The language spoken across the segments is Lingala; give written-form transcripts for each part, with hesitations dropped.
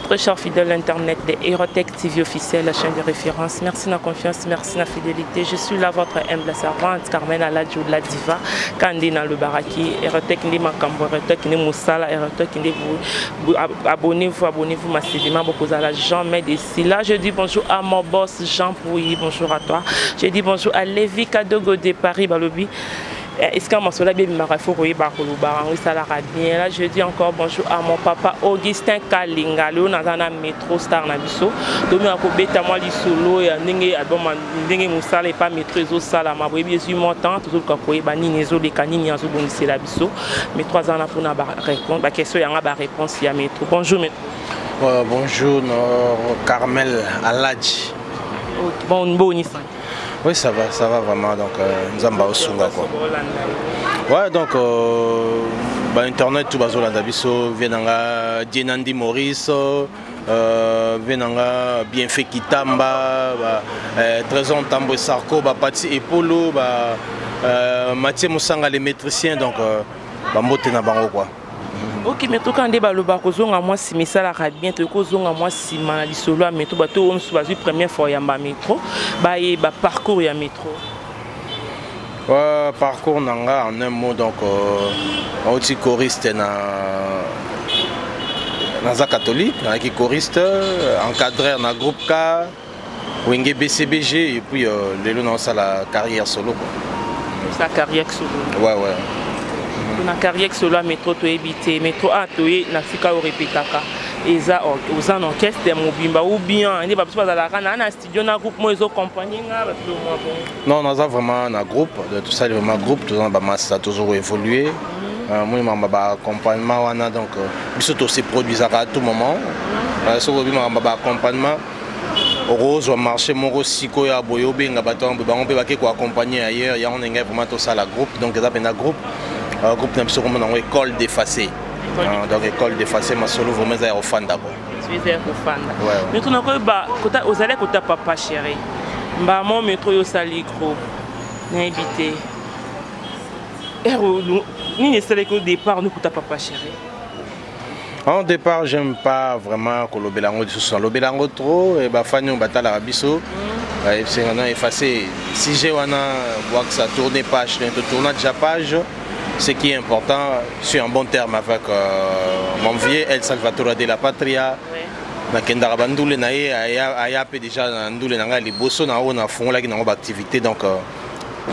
Très chers fidèles Internet de Hérotech TV officiel, la chaîne de référence. Merci de la confiance, merci de la fidélité. Je suis là, votre humble servante, Carmen Aladjo, la diva, Kandina le Baraki, Hérotech Ndi Makambo, Hérotech Ndi Moussala, Hérotech Ndi vous. Abonnez-vous massivement, beaucoup à la Jean Médéci. Là, je dis bonjour à mon boss Jean Pouilly, bonjour à toi. Je dis bonjour à Lévi Kadogo de Paris, Balobi. Est-ce qu'un morceau là, là, je dis encore bonjour à mon papa Augustin Kalinga, le Nazana métro star Nabiso. Domi a kobeta moi li solo et ndenge album ndenge musala et pas métro sala ma boyebi suis montant toujours ka koyeba ni nezo les kanini azo bongisi la biso. Mais 3 ans là pour na répondre ba question yanga ba réponse ya métro. Bonjour métro. Bonjour Carmel Aladji. Bon boni ça. Oui, ça va vraiment. Donc, nous avons Osunga quoi. Ouais, donc, Internet, tout bazo landabiso, vienanga Dienandi Maurice, vienanga Bienfait Kitamba, Trésor Tambo Sarko, Pati Epolo, Mathieu Moussanga les métriciens, donc, Mbote na bango quoi. Ok, mais tout quand débat le bakozonga moi si mais ça la bien to kozonga moi si ma li solo à métro bato on soit première fois yamba métro ba et ba parcours ya métro. Ouais, parcours nanga en un mot donc aussi choriste na za catholique, na qui choriste encadreur na groupe K, Wenge BCBG et puis lelo na ça la carrière solo quoi. Sa carrière solo. Ouais ouais. Na carrière solo à métro to éviter métro a toé na fika au répétaka eza aux en orchestre mobimba ou bien ndi ba pas la kana na studio na groupe moi zo compagnie nga ba tout moi bon. Non, on a vraiment un groupe, tout ça vraiment groupe, tout ça a toujours évolué. Moi je ba accompagnement wana donc biso aussi produisera à tout moment. So bi ma ba accompagnement rose au marché moko siko ya boyobe nga batombe bango pe ba ko accompagner ailleurs ya on nga vraiment tout ça la groupe donc ça ben groupe groupe n'a pas comme école d'effacé. Donc école d'effacé ma solo vraiment ça au fan d'abord. Tu es au fan. Mais tu n'as pas kota ozale kota papa chéri. Mba mon métro yo sali gros. N'habité. Ni ne sait qu'au départ nous kota papa chéri. En départ, j'aime pas vraiment que le belango le belango trop et bah fanny on batala biso. C'est maintenant effacé. Si j'ai wana voir que ça tourne page, tourne déjà page. Ce qui est important, je suis en bon terme avec mon vieux El Salvatore de la Patria. Nakenda Bandoule nae aya pe déjà Ndoule nanga les bosso na on a fond là qui n'ont pas d'activité donc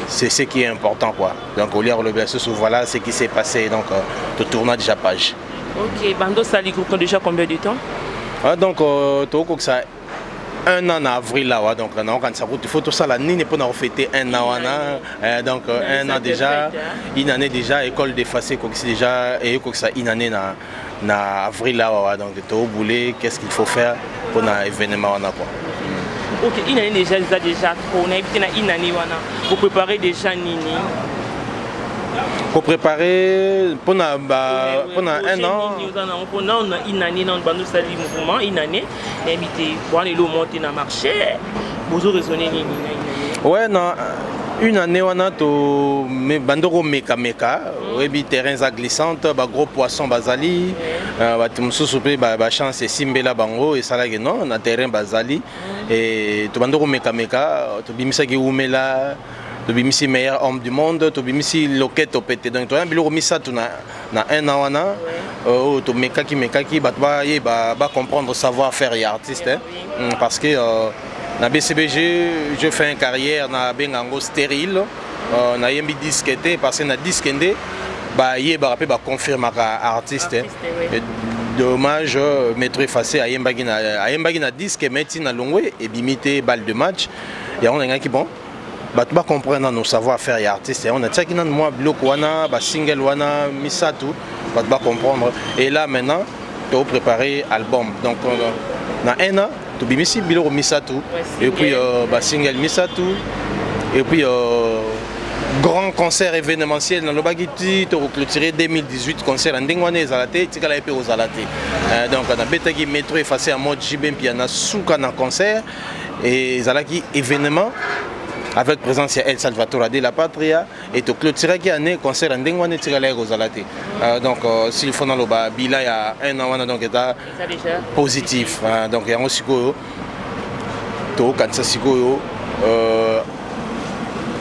c'est ce qui est important quoi. Donc au lire le BSS voilà ce qui s'est passé donc le tournage déjà page. OK, Bando Sali groupe déjà combien de temps? Donc tout ça 1 an en avril là donc quand ça route il faut tout ça la nini pour nous fêter 1 an donc 1 an déjà une année déjà école d'effacé comme c'est déjà et comme ça une année na avril là donc tout boulé qu'est-ce qu'il faut faire pour un événement on a quoi. OK, une année déjà trop on a évité une année wana vous préparez déjà nini pour préparer pour un an pour une année non Bando Sali mouvement une année invité pour aller le monter dans marché vous raisonner nini ouais non une année on a to bandoro meka oui terrains glissantes gros poisson bazali batumsusu pe ba chance simbela bango et ça là non na terrain bazali et to bandoro meka to bimisa ki umela to bimisi meilleur homme du monde to bimisi loquette au pété donc to un bilo misa tu na 1 an wana to mekaki ba comprendre savoir faire et artiste parce que na BCBG je fais une carrière na bengango stérile na yembi disquete parce que na disquende ba yeba pe ba confirmer artiste dommage métro effacé ayembagi na disque meti na longwe et bimité balle de match il y a un qui bon tu vas comprendre nos savoir-faire et artistes. On a tchaki dans moi bloc wana, single wana, misatu, tu vas comprendre. Et là maintenant, tu as préparé album. Donc dans 1 an, tu as mis bilo misatu. Et puis single misatu. Et puis grand concert événementiel dans le bagiti, tu as clôturé 2018 concert en Dengwane Zalate, tu as été aux Zalate. Donc on a betagi métro effacé en mode JBM puis on a souka dans concert et Zalaki événement. avec présence ya El Salvatore de la Patria et to clôturer qui année concert ndenge wana tirala rozalate donc s'il faut dans le bas bila ya un an wana donc état positif donc yango sikoyo to kanisa sikoyo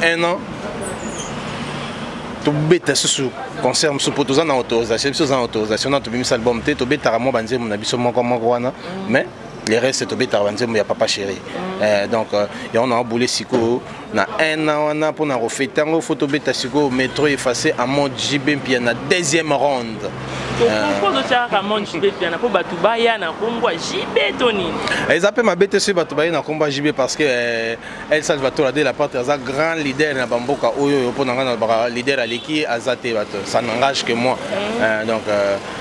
un an to beta susu concert musu po toza na autorisation biso za autorisation na to bimisa album te to beta mo banze mo na biso moko wana mais les restes to beta banze mo ya papa chéri donc ya on a boulé siko na un an wana pour na refêter ngo photo beta siko métro effacé à mode JB puis na deuxième ronde pourquoi tu as mode JB puis na po batu baya na kombo JB toni ils appellent ma bête sur batu baya na kombo JB parce que El Salvatore de la Patria za grand leader na bamboka oyo pour na leader aleki azate bato ça n'engage que moi donc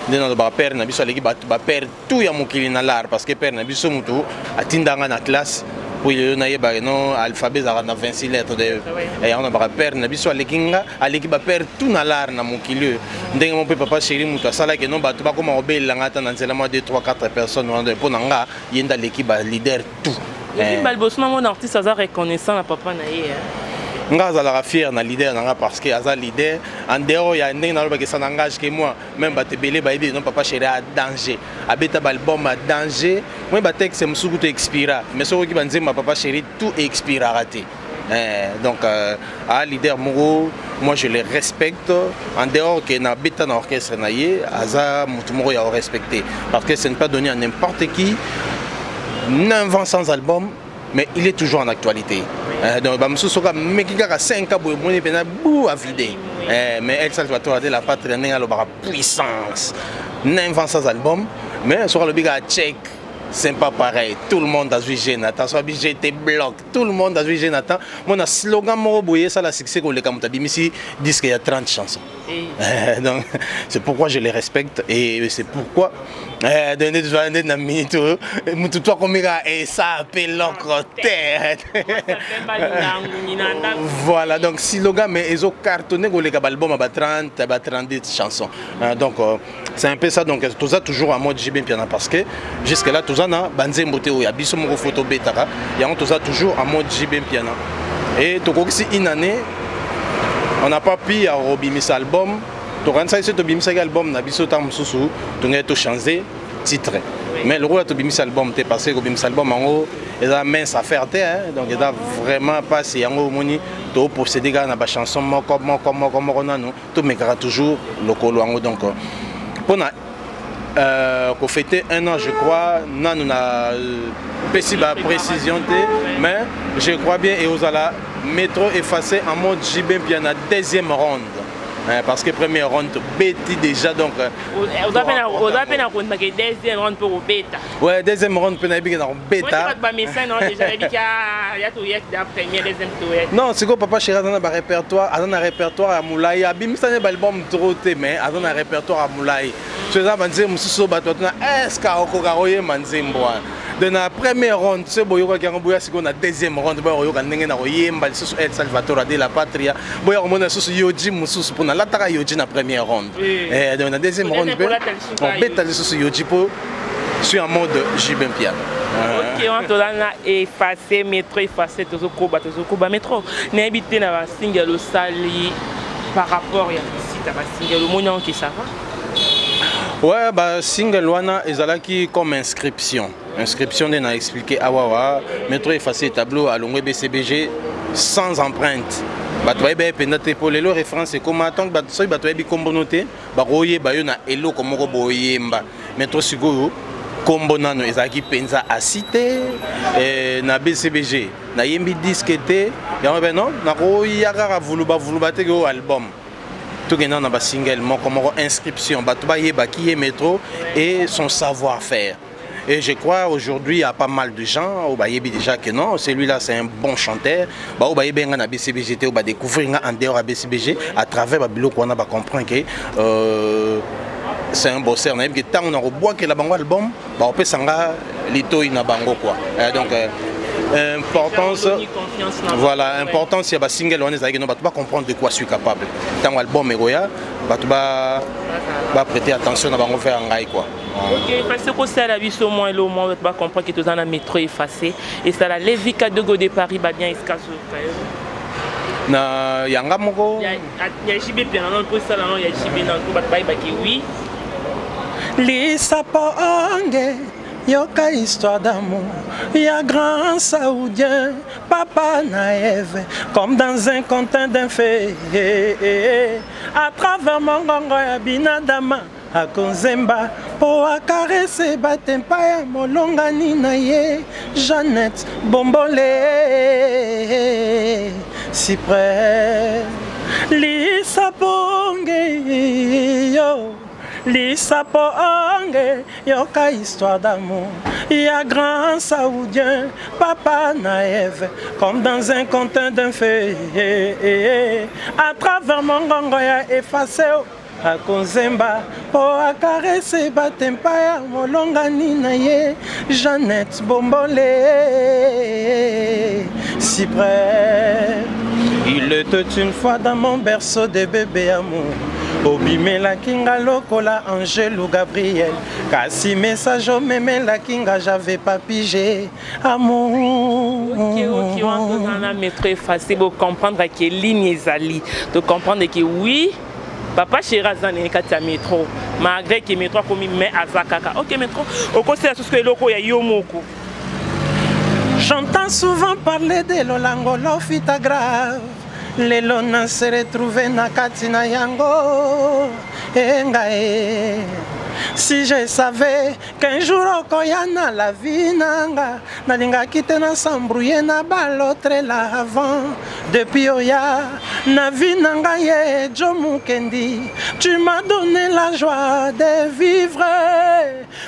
dans le père na biso aleki batu ba père tout ya mokili na l'art parce que père na biso mutu atindanga na classe pour il y a non alphabet à 26 lettres et on a pas père na biso alekinga aleki ba père tout na l'art na mokili ndenge mon papa chéri mutu sala que non ba to ba comme obel nga ta na nzela mo 2 3 4 personnes pour nanga yenda l'équipe leader tout et balbos na mon artiste ça reconnaissant la papa na ye nga azalaka fier na leader nanga parce que aza leader en dehors ya ndenge naloba que ça n'engage que moi même batebele bayebi non papa chéri a danger abeta balbum a danger moi ba texte musuku to expira mais soki banzema papa chéri tout expira raté donc à leader moko moi je les respecte en dehors que na beta na orchestre na ye aza mutu moko ya respecter parce que ce n'est pas donné à n'importe qui 9 ans sans album mais il est toujours en actualité. Donc, mais qui a 5 ans, il y a beaucoup à vider. Mais El Salvatore de la Patria, il y a la puissance. 9 ans sans album, mais sur le big à check, c'est pas pareil. Tout le monde a joué Nathan, soit j'étais bloc. Tout le monde a joué Nathan. Mon slogan, moi, ça, la succès qu'on les camtabi, ici, disent qu'il y a 30 chansons. Donc, c'est pourquoi je les respecte et c'est pourquoi. Voilà, donc si le gars mais ils ont cartonné les albums à 30 chansons. Donc c'est un peu ça, donc tout ça toujours en mode JB piano parce que jusque là tout ça na banzembote ou yabiso mo photo betara ya tout ça toujours en mode JB piano. Et tout aussi une année on n'a pas pu à Robimis album. Donc ça c'est Robimis album na biso tam susu tout est tout changé titre. Mais le rôle de Robimis album t'es passé Robimis album en haut il a mince affaire donc il a vraiment passé en haut moni to posséder gars na ba chanson comme non tout mais toujours le colo en haut donc pour na qu'on fêtait un an je crois non on a précision mais je crois bien et aux ala métro effacé en mode JB bien la deuxième ronde parce que première ronde bêti déjà donc on a deuxième ronde pour bêta ouais deuxième ronde pour nabi dans bêta non c'est quoi papa chéri dans un répertoire à Moulay abim ça n'est pas album trop mais dans un répertoire à Moulay c'est ça banze mususu bato na est-ce qu'aokokaroye manzembo de la première ronde c'est boyoka kangoboya siko na deuxième ronde boyoka ndenge na koyemba susu El Salvatore de la Patria boyoka mona susu yoji mususu pona lataka yoji na première ronde et dans la deuxième ronde on beta susu yoji po sur en mode JB piano. Ok, on a effacé métro effacé toujours koba métro n'habité na single sali par rapport à ici ta single monon qui ça va. Ouais, bah single wana ezalaki comme inscription de na expliquer awawa métro effacé tableau à Longwe BCBG sans empreinte. Batwaye be pendate pour les références et comment tant que batwaye bi kombo noté ba royer ba yo na elo comme ko boyemba métro sigoyo kombo nano ezalaki penza à cité na BCBG na yembi disque té ya ben non na roya ka vuluba te go album. Tout le monde a un single, comme inscription, qui est métro et son savoir-faire. Et je crois aujourd'hui il y a pas mal de gens au Bayebi déjà que non, celui-là c'est un bon chanteur. Au Bayebi on a BCBG, on va découvrir en dehors à BCBG à travers Babilo qu'on a comprendre que c'est un bosseur. On a dit que tant on a rebois que la bango album, on peut s'engager lito ina bango quoi. Donc importance voilà importance il y a single on est avec nous pas comprendre de quoi je suis capable tant album eroya va prêter attention à bango faire ngai quoi. Ok, parce que c'est la vie au moins le moment va comprendre que tu as un métro effacé et ça la Lévica de Go de Paris va bien escasso. na yanga moko ya chibe bien non pour ça non ya chibe non ko bat bay baki oui lisapo onge yoka histoire d'amour ya grand saoudien papa naïve comme dans un conte d'un fée à travers mon gongo ya binadama akonzemba po akarese batempa ya molongani na ye Jeannette Bombole Cyprès lisaponge yo lisaponge yoka histoire d'amour ya grand saoudien papa naïve comme dans un conte d'un fée à travers mon gongo ya effacé akonzemba po akarese batempa ya molongani na ye Jeannette Bombole Cyprès. Il était une fois dans mon berceau de bébé amour obimela kinga lokola Angèle ou Gabriel kasi message au meme la kinga j'avais pas pigé amour. Ok, on dans la métro facile pour comprendre que ligne ezali de comprendre que oui papa chéri azane kati métro malgré que métro comme mais azakaka ok métro oko c'est tout ce que loko ya yomoko. J'entends souvent parler de Lolangolo fita grave lelo na se retrouver na kati na yango engae. Si je savais qu'un jour okoyana la vie nanga nalinga kite na s'embrouiller na balotre la avant depuis oya na vie nanga ye Jomo Kendi tu m'as donné la joie de vivre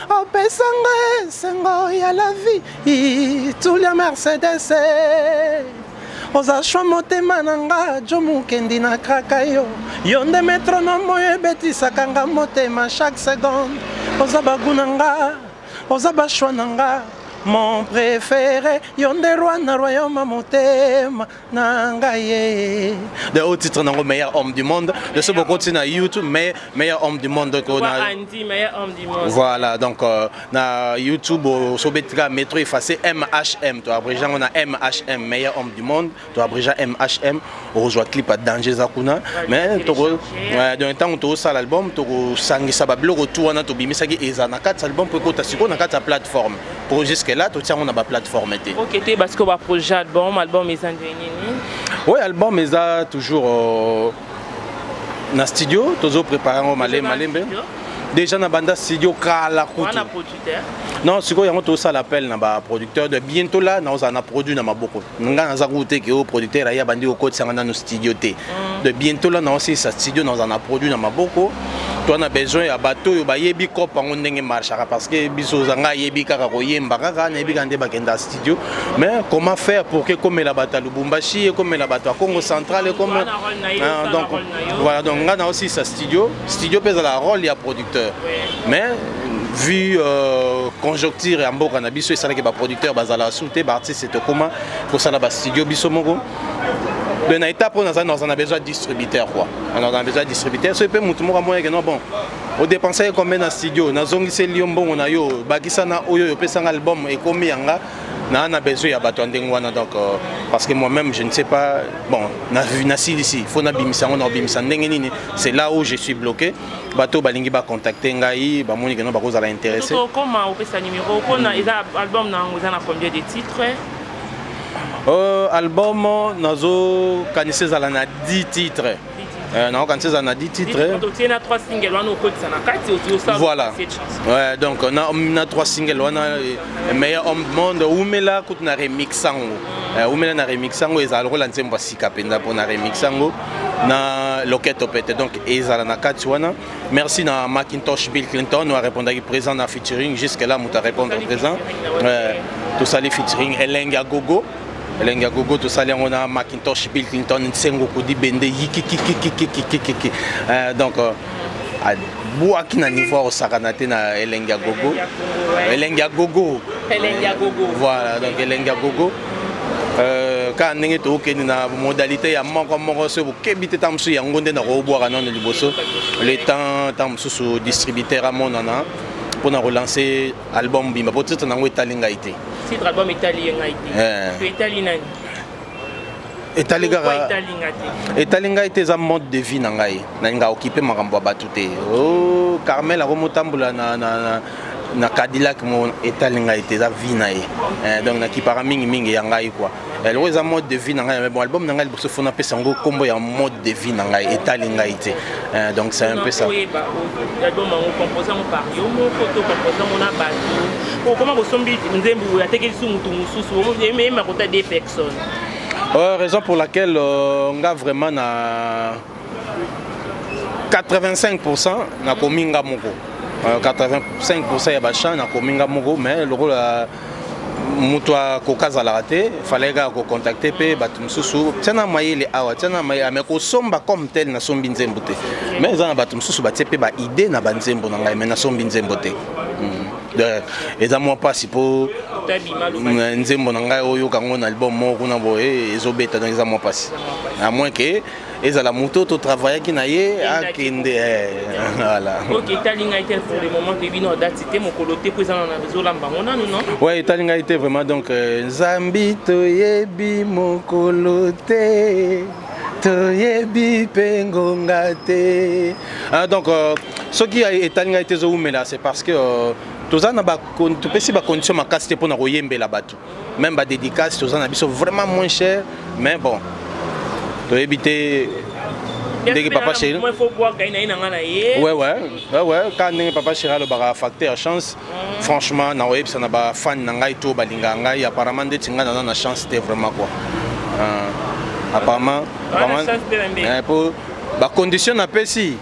au pesanga sengo ya la vie tout le Mercedes oza shwa motema nanga Jomo Kendi na kraka yo yonde metronome oyo ebetisaka nga motema chaque seconde oza bagunanga oza bashwa nanga mon préféré yonde roi na royaume motema nanga ye de haut titre nango meilleur homme du monde de ce beaucoup na YouTube meilleur homme du monde ko na Andy meilleur homme du monde voilà donc na YouTube so betra métro effacé MHM to abréger on a MHM meilleur homme du monde to abréger MHM on rejoint clip à danger zakuna mais to dans temps to ça l'album to sangisa bablo retour na to bimisa ki ezana 4 album pour ko ta siko na 4 plateforme pour jusque là tout ça on a ba plateforme été ok té parce que ba projet album ils ont devenu oui album ils a toujours na studio toujours préparé au malembe déjà na banda studio kala kutu on a producteur non siko yango to ça l'appel na ba producteur de bientôt là na on a produit na maboko nga na za kuté que au producteur aya bandi au côté sanga na studio té de bientôt là na aussi sa studio na on a produit na maboko to on a besoin ya bateau yo ba yebi cop ngo ndenge marchera parce que biso zanga yebi kaka ko yemba kaka na yebi kande ba kenda studio mais comment faire pour que comme la bata Lubumbashi et comme la bata Congo central et comme donc voilà donc nga na aussi sa studio pèse la rôle ya producteur mais vu conjoncture ya mboka na biso esala ke ba producteur bazala souté ba artiste c'est comment pour ça la ba studio biso moko de na étape on a besoin de distributeur quoi on a besoin de distributeur so pe mutu moko moyen que non bon au dépenser combien na studio na zongisi liombo on a yo bakisa na oyo yo pesa album et komi yanga na besoin ya bato ndenge wana donc parce que moi-même je ne sais pas bon na ici faut na bimisa on a bimisa ndenge nini c'est là où je suis bloqué bato balingi ba contacter ngai ba moni que non ba ko za la intéresser comment on peut sa numéro on a album na on a combien de titres album nazo kanise za la na 10 titres non quand c'est na 10 titres donc il y a 3 singles on a na 4 voilà ouais donc on a 3 singles on a meilleur homme du monde umela kut na remixango umela na remixango ezalo la nzemba sika penda pour na remixango na loketo pete donc ezala na 4 wana merci na Macintosh Bill Clinton on a répondu présent na featuring jusque là muta répondre présent tout ça les featuring Elenga Gogo Elenga Gogo tout ça on a Macintosh Bill Clinton Nsengo Kodi Bende yiki donc boaki na niveau au sakanate na Elenga Gogo voilà donc Elenga Gogo quand ndenge to okeni na modalité ya moko so bokebite tamsu ya ngonde na robwaka non liboso le temps tamsu distributeur à mon nana pour relancer album bimba pour tout nango italinga été titre album italien ngaité italien etalinga ete eza mode de vie na ngai nalinga occupé makambo ya bato te Carmel akomotambola na Cadillac mo etalinga ete eza vie na ye donc nakipaka mingi ya ngai quoi eloko eza mode de vie na ngai mais bon album na ngai liboso fona apesa yango nkombo ya mode de vie na ngai etalinga ete donc c'est un peu ça raison pour laquelle on a vraiment 85% na kominga moko 85% ya bachan na kominga moko mais le rôle mutu akokazala te fallait ko contacter pe bato mususu tena mayele awa tena mayele mais ko somba comme tel na sombi nzembo te mais za na bato mususu batie pe ba idée na banzembo na ngai mais na sombi nzembo te eza mwa pasi po nzembo na ngai oyo kango na album moko na boye ezobeta donc eza mwa pasi à moins que ezala moto to travailler ki na ye akende voilà. OK, talinga était pour le moment de bino date c'était mon coloté présent na bezolamba ngona non. Ouais, talinga était vraiment donc Zambi to yebi mon coloté to yebi pengonga te. Donc ce qui a talinga était zo umela c'est parce que toza na ba topesi ba condition makasi pour na koyembela bato. Même ba dédicace toza na biso vraiment moins cher mais bon to éviter dès que papa chéri ouais quand papa chéri le bara facteur chance franchement na web ça na ba fan na ngai to balinga ngai apparemment de tinga na chance c'était vraiment quoi apparemment pour ba condition na pesi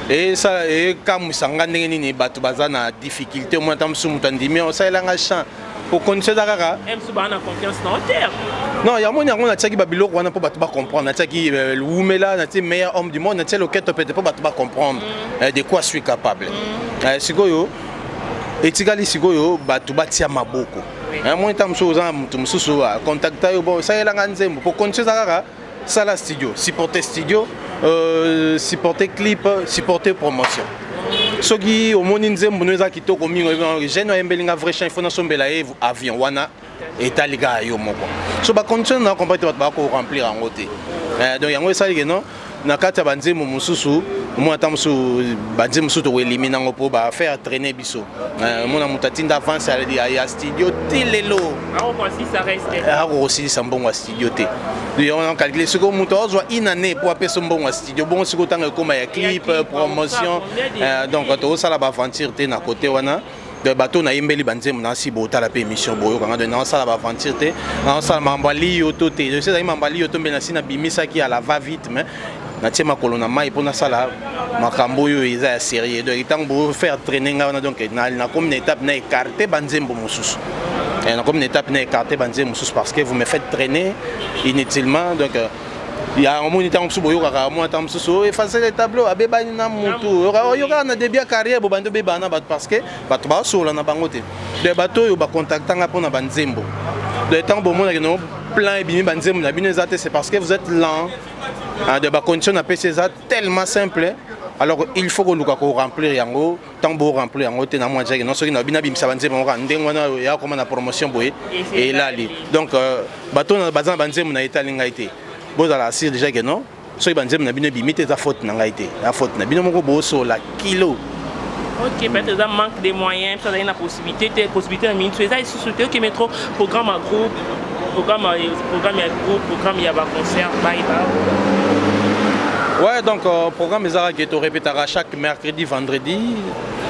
et ça et comme sanga ndenge nini bato baza na difficulté au moins tam sumu tandimi on ça elanga chance pour condition dakaka na confiance na terre. Non, il y a mon yango na tsaki babilo ko na po bato ba comprendre na tsaki Wumela na tsaki meilleur homme du monde na tsaki loketo peut-être po bato ba comprendre de quoi je suis capable. Sikoyo etikali sikoyo bato batia maboko. Moi tam so za mutu mususu contacta yo bon ça elanga nzembo pour condition dakaka sala studio, supporter studio, supporter clip, supporter promotion. Soki omoni nzembo no eza kitoko mingo jeune embelinga vrai chien il faut na sombela avion wana etaliga yo moko so ba condition na comprendre ba ko remplir en côté donc yango esali que non na kata banzemo mususu mo atamsu banzemo mususu to éliminer ngo po ba faire traîner biso mona mutatinda avance ya studio tilelo aussi ça reste aussi sambongo studio te on calculer ce que muto ozwa inane pour appeler sambongo studio bon ce que tanga koma ya clip promotion donc to sala ba aventure te na côté wana de bateau na yembeli banzemu na si bota la pe émission boyo kanga de na sala ba aventure te na sala mambali yoto te je sais mambali yoto mbena sina bimisa ki ala va vite mais na tiema kolona mai pona sala makambo yo eza sérieux donc tant bo faire traîner nga donc na comme une étape na écarter banzembo mususu et na comme une étape na écarter banzembo mususu parce que vous me faites traîner inutilement donc il y a un moment où boyo kaka moi tam susu effacer les tableaux abeba na mutu yo ka na début carrière bo bando beba na bat parce que bato ba sola na bango te de bato yo ba contactanga pona banzembo de temps bo mona que no plan et bimi banzembo na bino ezate c'est parce que vous êtes lent de ba condition na PC ça tellement simple alors il faut que nous remplir yango tant beau remplir yango te na moi dire non soki na bina bimisa banzembo ka ndengo na ya comme na promotion boye et là donc bato na bazan banzembo na etalinga ite bon dans la cire déjà que non soki banzembo na bino bimite za faute na ngai te la faute na bino moko bo so la kilo. OK, peut-être ça manque de moyens, ça a une possibilité de minute, ça est société qui mettra programme à groupe, programme à groupe, programme il y a un concert, bye. Ouais, donc programme Ezara qui est au répétera chaque mercredi, vendredi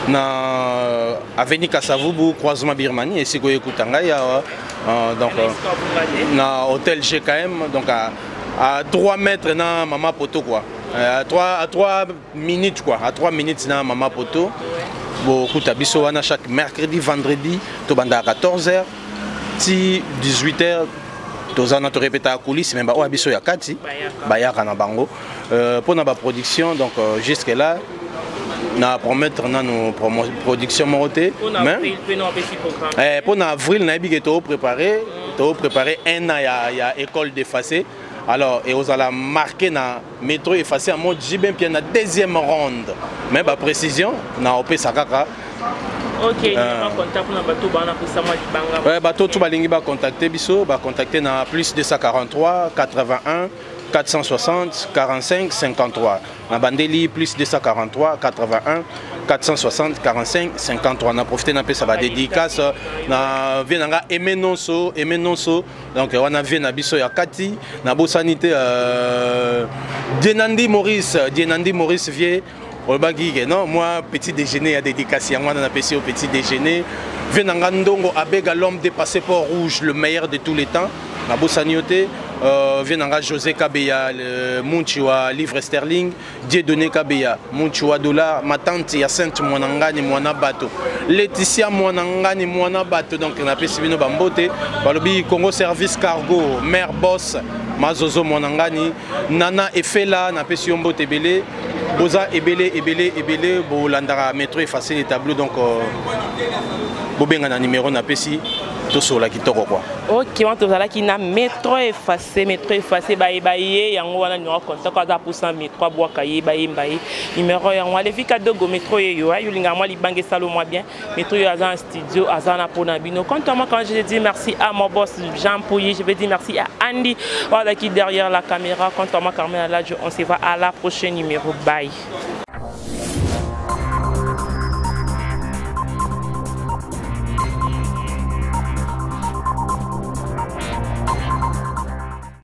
na Avenue Kasavubu, croisement Birmanie et Sigoye Kutanga donc na hôtel GKM donc à 3 mètres na Mama Poto quoi. À 3 minutes quoi, à 3 minutes na Mama Poto. Beaucoup d'abisso wana chaque mercredi, vendredi, to banda à 14h, si 18h, to na to répéter à coulisses même ba o abisso ya kati, bayaka na bango. Pour na ba production donc jusque là na promettre na nos production moroté mais pour avril na bi to préparer un an ya école d'effacé. Alors, et vous allez marquer na métro effacé en mode Jibin puis na deuxième ronde. Mais bah précision, na OP Sakaka Ok, contact na bato bana pesa moi libanga. Ouais, bato tout balingi ba contacter biso, ba contacter na plus 243 81 460 45 53. Na bandeli plus 243 81 460 45 53. Na profiter na pesa ba dédicace na vienanga emenonso donc on a na biso ya kati na bosanité Dienandi Maurice Vieux. Non, moi, petit déjeuner à dédicace, moi, on a apprécié au petit déjeuner. Venangandongo Abega, l'homme des passeports rouges, le meilleur de tous les temps. Na Bossanioté, Venanga José Kabeya, Munchiwa, livre sterling, Dieudonné Kabeya, Munchiwa dollar, ma tante Yacinthe Mwanangani Mwanabato, Laetitia Mwanangani Mwanabato, donc on a apprécié nos bambote, Balobi Congo Service Cargo, Mère Boss, Mazozo Mwanangani, Nana Efela, na apprécié Mbote Belé. Boza ebele bo landara métro effacer les tableaux donc bobenga na numéro na pesi to sur la kitoko quoi. OK, on tozala ki na métro effacé baye yango wana numéro contact za pour 100 métro boaka ye baye mbaye numéro yango ale vika dogo métro yo yulinga moi libange salo moi bien métro yo azan studio azana pona bino quand je dis merci à mon boss Jean Pouilly, je vais dire merci à Andy voilà qui derrière la caméra quand Carmen là on se voit à la prochaine numéro bye.